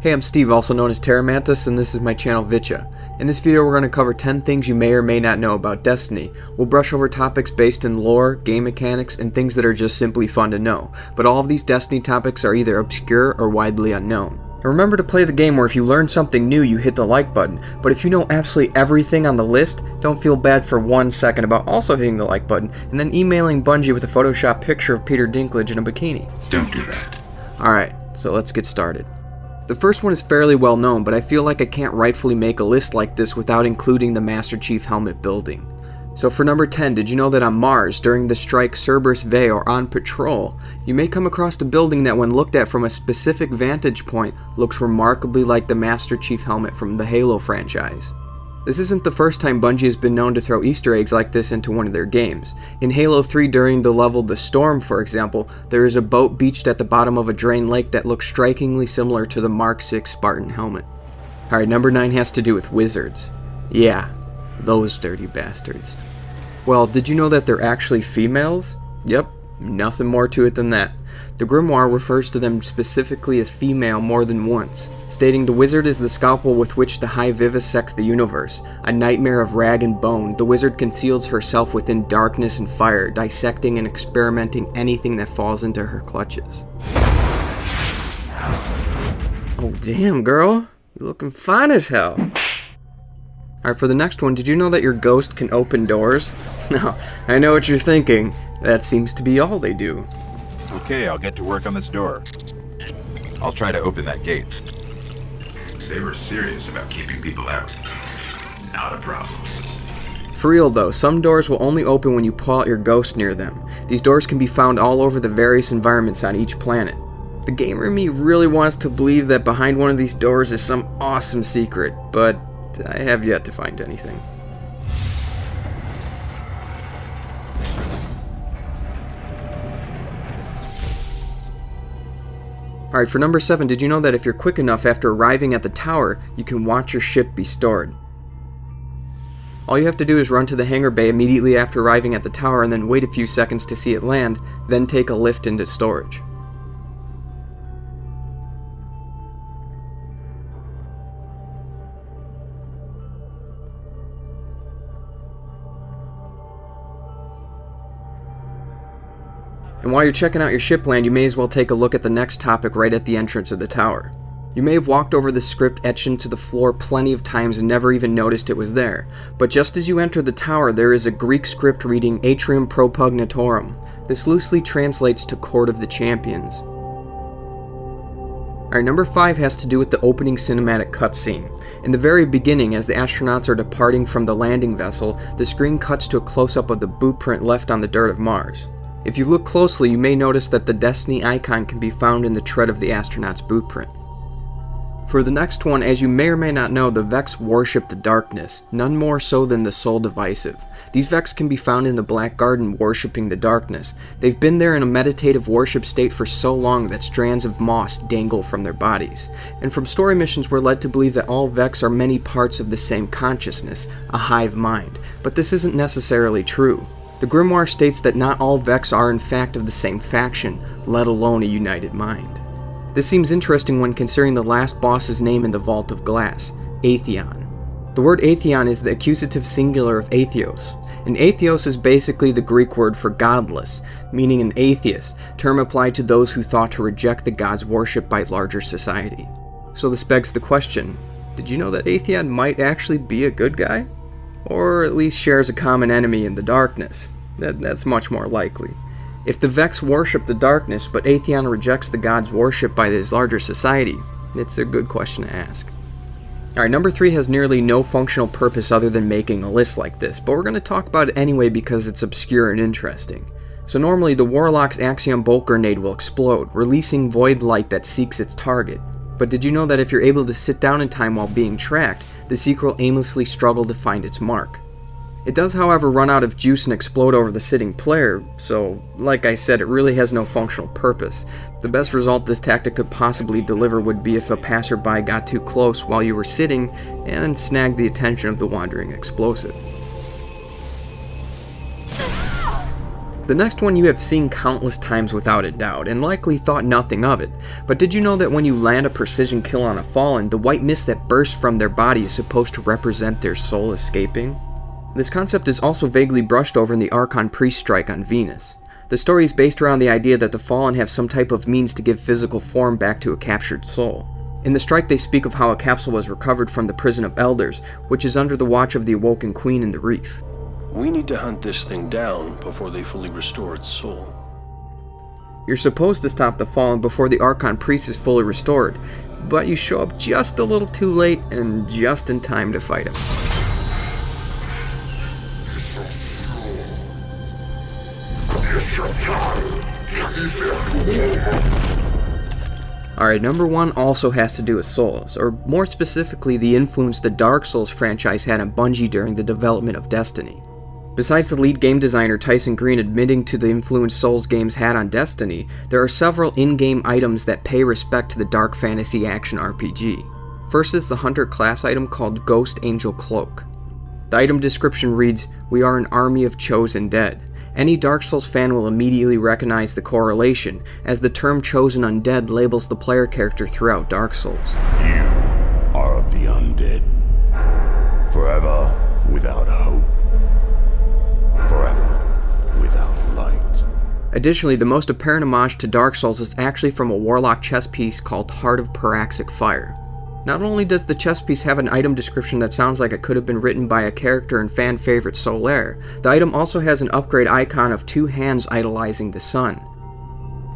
Hey, I'm Steve, also known as TerraMantis, and this is my channel ViiTCHA. In this video we're going to cover 10 things you may or may not know about Destiny. We'll brush over topics based in lore, game mechanics, and things that are just simply fun to know. But all of these Destiny topics are either obscure or widely unknown. And remember to play the game where if you learn something new you hit the like button, but if you know absolutely everything on the list, don't feel bad for 1 second about also hitting the like button and then emailing Bungie with a Photoshop picture of Peter Dinklage in a bikini. Don't do that. Alright, so let's get started. The first one is fairly well known, but I feel like I can't rightfully make a list like this without including the Master Chief helmet building. So for number 10, did you know that on Mars, during the strike Cerberus Vey or on patrol, you may come across a building that when looked at from a specific vantage point looks remarkably like the Master Chief helmet from the Halo franchise. This isn't the first time Bungie has been known to throw Easter eggs like this into one of their games. In Halo 3 during the level The Storm, for example, there is a boat beached at the bottom of a drained lake that looks strikingly similar to the Mark VI Spartan helmet. Alright, number 9 has to do with wizards. Yeah, those dirty bastards. Well, did you know that they're actually females? Yep, nothing more to it than that. The grimoire refers to them specifically as female more than once, stating the wizard is the scalpel with which the High vivisect the universe. A nightmare of rag and bone, the wizard conceals herself within darkness and fire, dissecting and experimenting anything that falls into her clutches. Oh damn, girl, you're looking fine as hell. Alright, for the next one, did you know that your ghost can open doors? Now, I know what you're thinking. That seems to be all they do. Okay, I'll get to work on this door. I'll try to open that gate. They were serious about keeping people out. Not a problem. For real though, some doors will only open when you pull out your ghost near them. These doors can be found all over the various environments on each planet. The gamer in me really wants to believe that behind one of these doors is some awesome secret, but I have yet to find anything. Alright, for number 7, did you know that if you're quick enough after arriving at the tower, you can watch your ship be stored? All you have to do is run to the hangar bay immediately after arriving at the tower and then wait a few seconds to see it land, then take a lift into storage. And while you're checking out your ship land, you may as well take a look at the next topic right at the entrance of the tower. You may have walked over the script etched into the floor plenty of times and never even noticed it was there, but just as you enter the tower there is a Greek script reading Atrium Propugnatorum. This loosely translates to Court of the Champions. Alright, number 5 has to do with the opening cinematic cutscene. In the very beginning, as the astronauts are departing from the landing vessel, the screen cuts to a close-up of the boot print left on the dirt of Mars. If you look closely, you may notice that the Destiny icon can be found in the tread of the astronaut's boot print. For the next one, as you may or may not know, the Vex worship the darkness, none more so than the Soul Divisive. These Vex can be found in the Black Garden worshipping the darkness. They've been there in a meditative worship state for so long that strands of moss dangle from their bodies. And from story missions we're led to believe that all Vex are many parts of the same consciousness, a hive mind. But this isn't necessarily true. The grimoire states that not all Vex are in fact of the same faction, let alone a united mind. This seems interesting when considering the last boss's name in the Vault of Glass, Atheon. The word Atheon is the accusative singular of Atheos, and Atheos is basically the Greek word for godless, meaning an atheist, term applied to those who thought to reject the gods worshipped by larger society. So this begs the question, did you know that Atheon might actually be a good guy? Or at least shares a common enemy in the darkness. That's much more likely. If the Vex worship the darkness, but Atheon rejects the gods worshipped by this larger society, it's a good question to ask. Alright, number 3 has nearly no functional purpose other than making a list like this, but we're going to talk about it anyway because it's obscure and interesting. So normally the Warlock's Axiom Bolt Grenade will explode, releasing void light that seeks its target. But did you know that if you're able to sit down in time while being tracked, the seeker will aimlessly struggle to find its mark? It does, however, run out of juice and explode over the sitting player, so, like I said, it really has no functional purpose. The best result this tactic could possibly deliver would be if a passerby got too close while you were sitting and snagged the attention of the wandering explosive. The next one you have seen countless times without a doubt, and likely thought nothing of it, but did you know that when you land a precision kill on a fallen, the white mist that bursts from their body is supposed to represent their soul escaping? This concept is also vaguely brushed over in the Archon Priest strike on Venus. The story is based around the idea that the fallen have some type of means to give physical form back to a captured soul. In the strike they speak of how a capsule was recovered from the prison of elders, which is under the watch of the awoken queen in the reef. We need to hunt this thing down before they fully restore its soul. You're supposed to stop the fallen before the Archon Priest is fully restored, but you show up just a little too late and just in time to fight him. Alright, number one also has to do with Souls, or more specifically the influence the Dark Souls franchise had on Bungie during the development of Destiny. Besides the lead game designer Tyson Green admitting to the influence Souls games had on Destiny, there are several in-game items that pay respect to the dark fantasy action RPG. First is the Hunter class item called Ghost Angel Cloak. The item description reads, "We are an army of chosen dead." Any Dark Souls fan will immediately recognize the correlation, as the term chosen undead labels the player character throughout Dark Souls. You are of the undead. Forever without hope. Forever without light. Additionally, the most apparent homage to Dark Souls is actually from a Warlock chess piece called Heart of Paraxic Fire. Not only does the chess piece have an item description that sounds like it could have been written by a character in fan favorite Solaire, the item also has an upgrade icon of two hands idolizing the sun.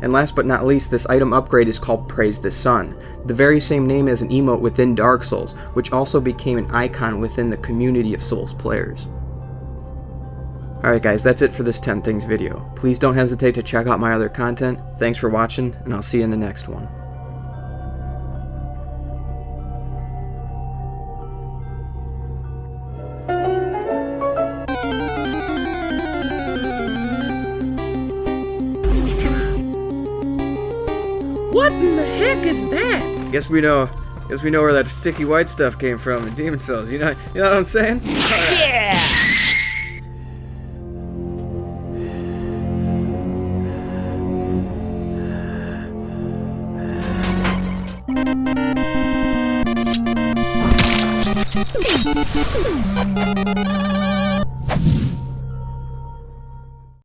And last but not least, this item upgrade is called Praise the Sun, the very same name as an emote within Dark Souls, which also became an icon within the community of Souls players. Alright guys, that's it for this 10 Things video. Please don't hesitate to check out my other content. Thanks for watching, and I'll see you in the next one. What in the heck is that? Guess we know where that sticky white stuff came from in Demon Souls. You know what I'm saying? Yeah!